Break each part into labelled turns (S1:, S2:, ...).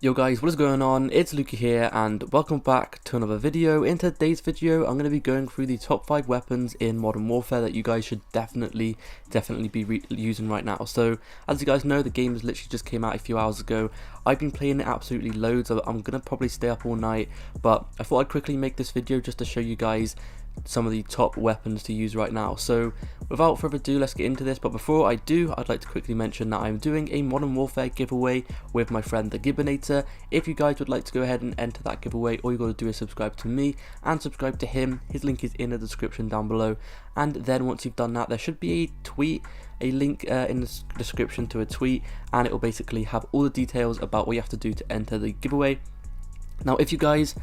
S1: Yo guys, what is going on? It's Luki here and welcome back to another video. In today's video, I'm going to be going through the top 5 weapons in Modern Warfare that you guys should definitely be using right now. So, as you guys know, the game has literally just came out a few hours ago. I've been playing it absolutely loads. I'm going to probably stay up all night, but I thought I'd quickly make this video just to show you guys some of the top weapons to use right now. So without further ado, let's get into this. But before I do, I'd like to quickly mention that I'm doing a Modern Warfare giveaway with my friend the Gibbinator. If you guys would like to go ahead and enter that giveaway, all you got to do is subscribe to me and subscribe to him. His link is in the description down below, and then once you've done that, there should be a link in the description to a tweet, and it will basically have all the details about what you have to do to enter the giveaway. Now if you guys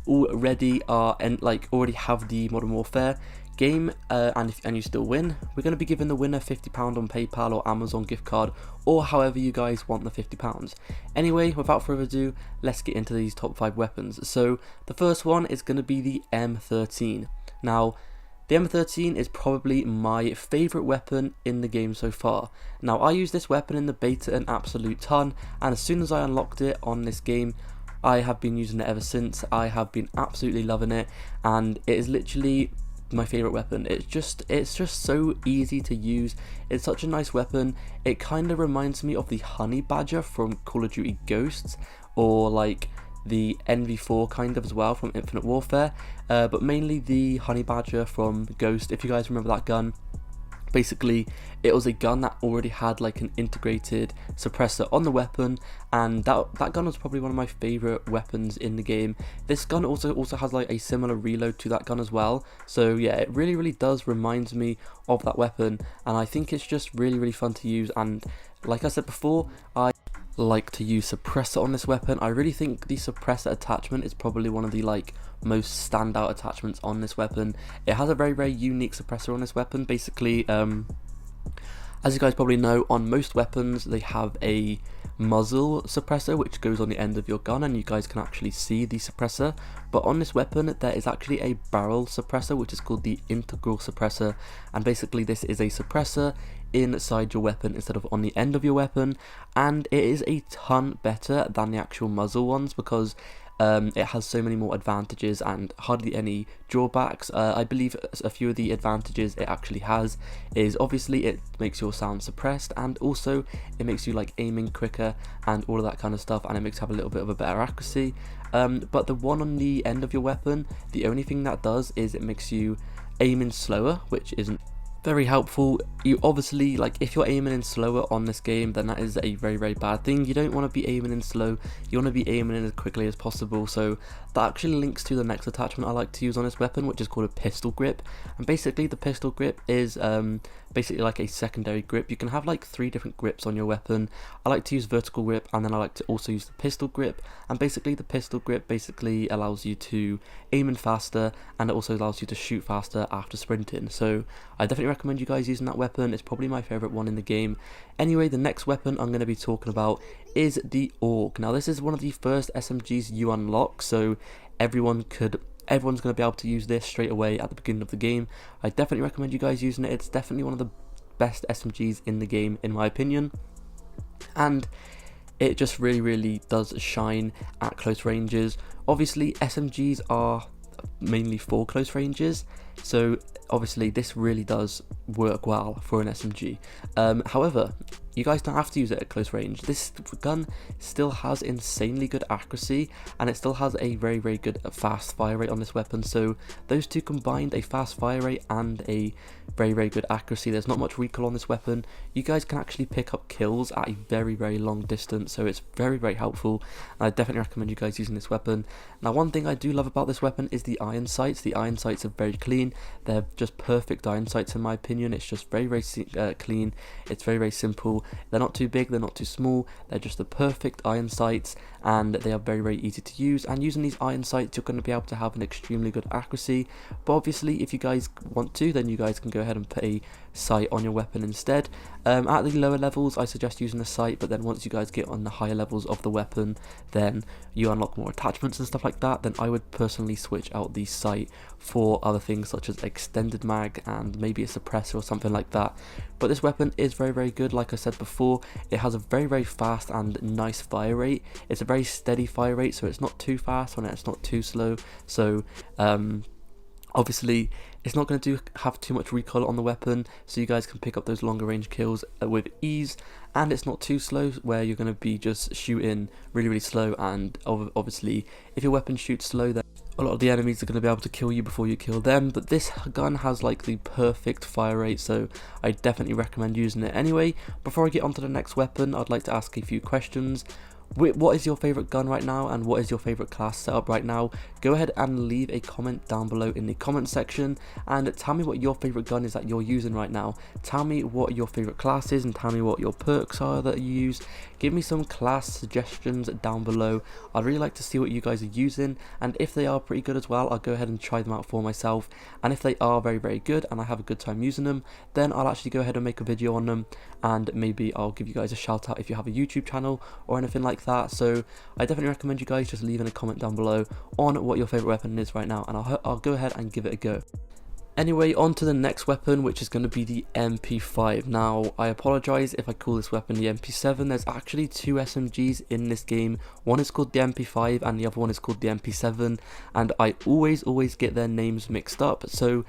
S1: already have the Modern Warfare game and you still win, we're going to be giving the winner £50 on PayPal or Amazon gift card, or however you guys want the £50. Anyway, without further ado, let's get into these top 5 weapons. So the first one is going to be the M13. Now the M13 is probably my favourite weapon in the game so far. Now I used this weapon in the beta an absolute ton, and as soon as I unlocked it on this game, I have been using it ever since. I have been absolutely loving it, and it is literally my favourite weapon. It's just so easy to use. It's such a nice weapon. It kind of reminds me of the Honey Badger from Call of Duty Ghosts, or like the NV4 kind of as well from Infinite Warfare, but mainly the Honey Badger from Ghost, if you guys remember that gun. Basically, it was a gun that already had like an integrated suppressor on the weapon, and that gun was probably one of my favourite weapons in the game. This gun also has like a similar reload to that gun as well, so yeah, it really does remind me of that weapon, and I think it's just really fun to use. And like I said before, I like to use suppressor on this weapon. I really think the suppressor attachment is probably one of the most standout attachments on this weapon. It has a very unique suppressor on this weapon. Basically, as you guys probably know, on most weapons they have a muzzle suppressor which goes on the end of your gun, and you guys can actually see the suppressor, but on this weapon there is actually a barrel suppressor which is called the integral suppressor, and basically this is a suppressor inside your weapon instead of on the end of your weapon, and it is a ton better than the actual muzzle ones because it has so many more advantages and hardly any drawbacks. I believe a few of the advantages it actually has is obviously it makes your sound suppressed, and also it makes you like aiming quicker and all of that kind of stuff, and it makes you have a little bit of a better accuracy. But the one on the end of your weapon, the only thing that does is it makes you aiming slower, which isn't very helpful. You obviously, if you're aiming in slower on this game, then that is a very bad thing. You don't want to be aiming in slow, you want to be aiming in as quickly as possible. So that actually links to the next attachment I like to use on this weapon, which is called a pistol grip. And basically the pistol grip is basically like a secondary grip. You can have like 3 different grips on your weapon. I like to use vertical grip, and then I like to also use the pistol grip. And basically the pistol grip basically allows you to aim in faster, and it also allows you to shoot faster after sprinting. So I definitely recommend you guys using that weapon. It's probably my favourite one in the game. Anyway, the next weapon I'm going to be talking about is the AUG. Now this is one of the first SMGs you unlock, so everyone's going to be able to use this straight away at the beginning of the game. I definitely recommend you guys using it. It's definitely one of the best SMGs in the game in my opinion, and it just really does shine at close ranges. Obviously SMGs are mainly for close ranges, so obviously this really does work well for an SMG. However, you guys don't have to use it at close range. This gun still has insanely good accuracy, and it still has a very good fast fire rate on this weapon. So those two combined, a fast fire rate and a very good accuracy, there's not much recoil on this weapon. You guys can actually pick up kills at a very long distance, so it's very helpful. I definitely recommend you guys using this weapon. Now one thing I do love about this weapon is the iron sights. The iron sights are very clean. They're just perfect iron sights in my opinion. It's just very clean. It's very simple. They're not too big, they're not too small, they're just the perfect iron sights, and they are very easy to use. And using these iron sights, you're going to be able to have an extremely good accuracy. But obviously if you guys want to, then you guys can go ahead and put a sight on your weapon instead. At the lower levels I suggest using a sight, but then once you guys get on the higher levels of the weapon, then you unlock more attachments and stuff like that, then I would personally switch out the sight for other things such as extended mag and maybe a suppressor or something like that. but this weapon is very good. Like I said before, it has a very fast and nice fire rate. It's a very steady fire rate, so it's not too fast and it's not too slow. So obviously it's not going to have too much recoil on the weapon, so you guys can pick up those longer range kills with ease, and it's not too slow where you're going to be just shooting really slow, and obviously if your weapon shoots slow, then a lot of the enemies are going to be able to kill you before you kill them. But this gun has like the perfect fire rate, so I definitely recommend using it. Anyway, before I get on to the next weapon, I'd like to ask a few questions. What is your favourite gun right now, and what is your favourite class setup right now? Go ahead and leave a comment down below in the comment section and tell me what your favourite gun is that you're using right now. Tell me what your favourite class is and tell me what your perks are that you use. Give me some class suggestions down below. I'd really like to see what you guys are using, and if they are pretty good as well, I'll go ahead and try them out for myself. And if they are very good and I have a good time using them, then I'll actually go ahead and make a video on them, and maybe I'll give you guys a shout out if you have a YouTube channel or anything like that. So I definitely recommend you guys just leaving a comment down below on what your favourite weapon is right now, and I'll go ahead and give it a go. Anyway, on to the next weapon, which is going to be the MP5. Now, I apologise if I call this weapon the MP7. There's actually two SMGs in this game. One is called the MP5 and the other one is called the MP7, and I always get their names mixed up. So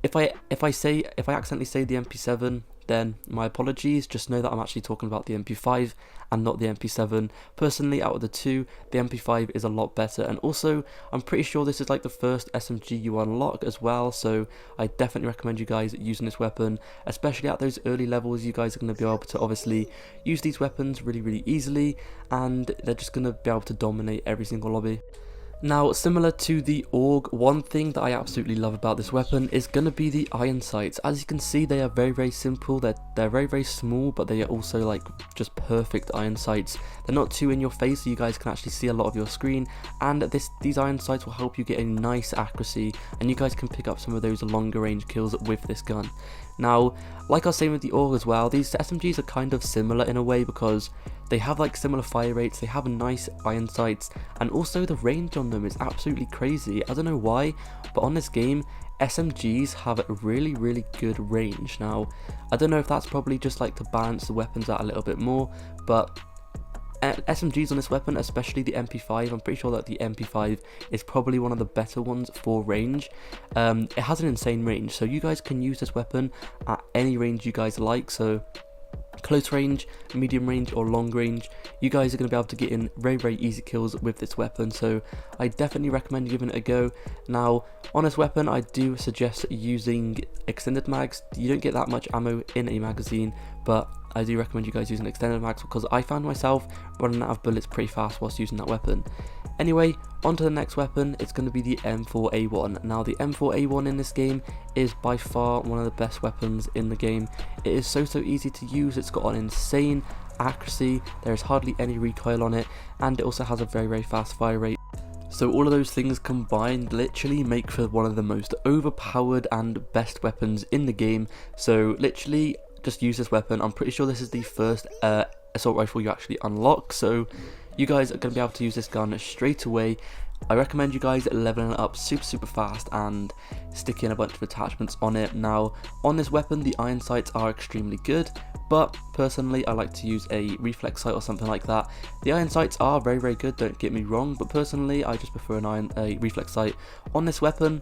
S1: if I accidentally say the MP7, then my apologies. Just know that I'm actually talking about the MP5 and not the MP7. Personally, out of the two, the MP5 is a lot better, and also I'm pretty sure this is like the first SMG you unlock as well, so I definitely recommend you guys using this weapon, especially at those early levels. You guys are going to be able to obviously use these weapons really easily, and they're just going to be able to dominate every single lobby. Now, similar to the AUG, one thing that I absolutely love about this weapon is going to be the iron sights. As you can see, they are very simple. They're very small, but they are also like just perfect iron sights. They're not too in your face, so you guys can actually see a lot of your screen, and these iron sights will help you get a nice accuracy, and you guys can pick up some of those longer range kills with this gun. Now, like I was saying with the AUG as well, these SMGs are kind of similar in a way because they have like similar fire rates, they have nice iron sights, and also the range on them is absolutely crazy. I don't know why, but on this game, SMGs have a really good range. Now, I don't know if that's probably just like to balance the weapons out a little bit more, but SMGs on this weapon, especially the MP5, I'm pretty sure that the MP5 is probably one of the better ones for range. It has an insane range, so you guys can use this weapon at any range you guys like. So close range, medium range or long range, you guys are going to be able to get in very easy kills with this weapon, so I definitely recommend giving it a go. Now, on this weapon, I do suggest using extended mags. You don't get that much ammo in a magazine, but I do recommend you guys using extended mags because I found myself running out of bullets pretty fast whilst using that weapon. Anyway, on to the next weapon. It's going to be the M4A1. Now, the M4A1 in this game is by far one of the best weapons in the game. It is so easy to use. It's got an insane accuracy, there is hardly any recoil on it, and it also has a very fast fire rate. So all of those things combined literally make for one of the most overpowered and best weapons in the game. So literally just use this weapon. I'm pretty sure this is the first assault rifle you actually unlock, so you guys are going to be able to use this gun straight away. I recommend you guys leveling it up super fast and sticking a bunch of attachments on it. Now, on this weapon, the iron sights are extremely good, but personally I like to use a reflex sight or something like that. The iron sights are very good, don't get me wrong, but personally I just prefer a reflex sight on this weapon.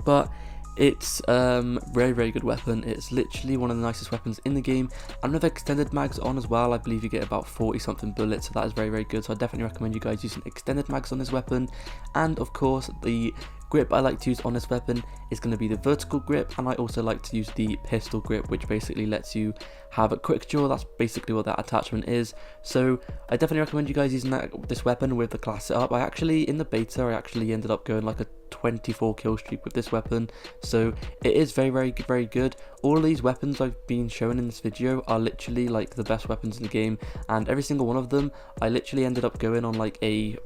S1: But it's very good weapon. It's literally one of the nicest weapons in the game, and with extended mags on as well, I believe you get about 40 something bullets, so that is very good. So I definitely recommend you guys using extended mags on this weapon. And of course, the grip I like to use on this weapon is going to be the vertical grip, and I also like to use the pistol grip, which basically lets you have a quick draw. That's basically what that attachment is. So I definitely recommend you guys using this weapon with the class setup. In the beta, I actually ended up going like a 24 kill streak with this weapon, so it is very good. All of these weapons I've been showing in this video are literally like the best weapons in the game, and every single one of them I literally ended up going on like a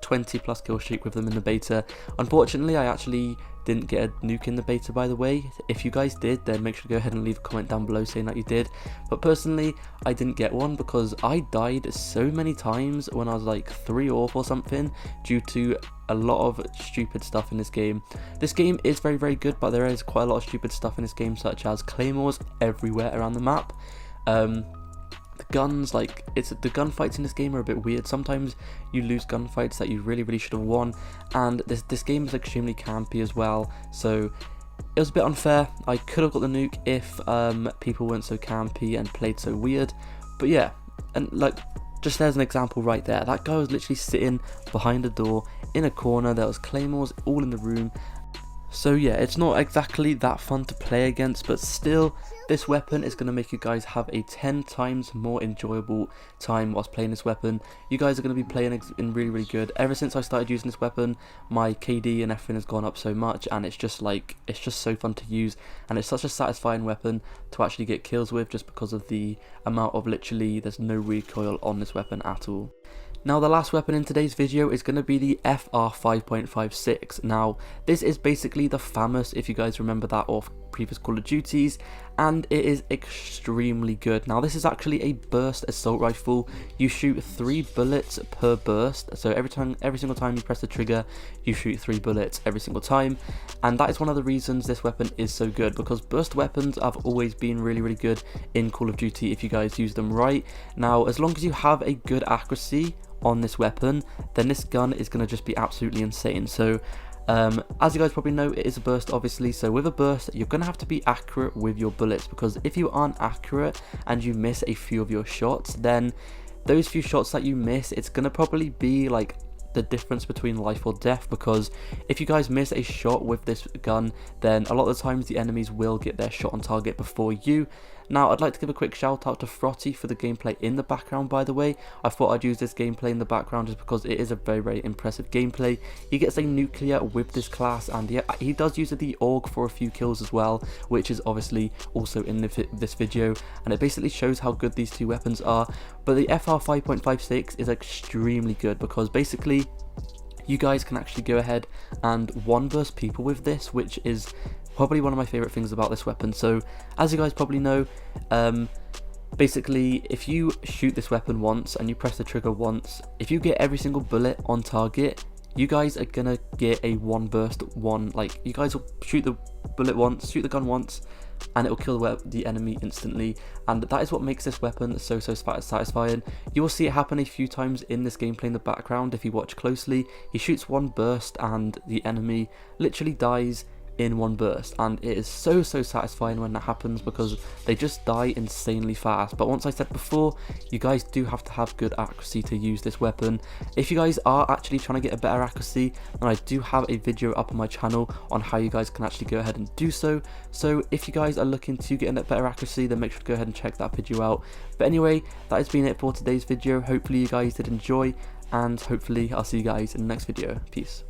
S1: 20+ kill streak with them in the beta. Unfortunately, I actually didn't get a nuke in the beta, by the way. If you guys did, then make sure to go ahead and leave a comment down below saying that you did. But personally, I didn't get one because I died so many times when I was like 3 off or something due to a lot of stupid stuff in this game. This game is very, very good, but there is quite a lot of stupid stuff in this game, such as claymores everywhere around the map. The guns, like, the gunfights in this game are a bit weird. Sometimes you lose gunfights that you really should have won, and this game is extremely campy as well, so it was a bit unfair. I could have got the nuke if people weren't so campy and played so weird. But yeah, and like, just there's an example right there. That guy was literally sitting behind a door in a corner. There was claymores all in the room. So yeah, it's not exactly that fun to play against, but still, this weapon is going to make you guys have a 10 times more enjoyable time whilst playing this weapon. You guys are going to be playing in really good. Ever since I started using this weapon, my KD and everything has gone up so much, and it's just so fun to use, and it's such a satisfying weapon to actually get kills with, just because of the amount of, literally, there's no recoil on this weapon at all. Now, the last weapon in today's video is going to be the FR 5.56. Now, this is basically the FAMAS, if you guys remember that off previous Call of Duties, and it is extremely good. Now, this is actually a burst assault rifle. You shoot 3 bullets per burst, so every single time you press the trigger, you shoot 3 bullets every single time, and that is one of the reasons this weapon is so good, because burst weapons have always been really good in Call of Duty if you guys use them right. Now, as long as you have a good accuracy on this weapon, then this gun is going to just be absolutely insane. So as you guys probably know, it is a burst, obviously, so with a burst you're going to have to be accurate with your bullets, because if you aren't accurate and you miss a few of your shots, then those few shots that you miss, it's going to probably be like the difference between life or death, because if you guys miss a shot with this gun, then a lot of the times the enemies will get their shot on target before you. Now, I'd like to give a quick shout out to Frotty for the gameplay in the background, by the way. I thought I'd use this gameplay in the background just because it is a very impressive gameplay. He gets a nuclear with this class, and yeah, he does use the AUG for a few kills as well, which is obviously also in this video, and it basically shows how good these two weapons are. But the FR 5.56 is extremely good, because basically you guys can actually go ahead and one burst people with this, which is probably one of my favorite things about this weapon. So as you guys probably know, basically if you shoot this weapon once and you press the trigger once, if you get every single bullet on target, you guys are gonna get a one burst one, like you guys will shoot the bullet once, shoot the gun once, and it will kill the enemy instantly, and that is what makes this weapon so satisfying. You will see it happen a few times in this gameplay in the background if you watch closely. He shoots one burst and the enemy literally dies in one burst, and it is so satisfying when that happens, because they just die insanely fast. But once I said before, you guys do have to have good accuracy to use this weapon. If you guys are actually trying to get a better accuracy, then I do have a video up on my channel on how you guys can actually go ahead and do so. So if you guys are looking to get a better accuracy, then make sure to go ahead and check that video out. But anyway, that has been it for today's video. Hopefully you guys did enjoy, and hopefully I'll see you guys in the next video. Peace.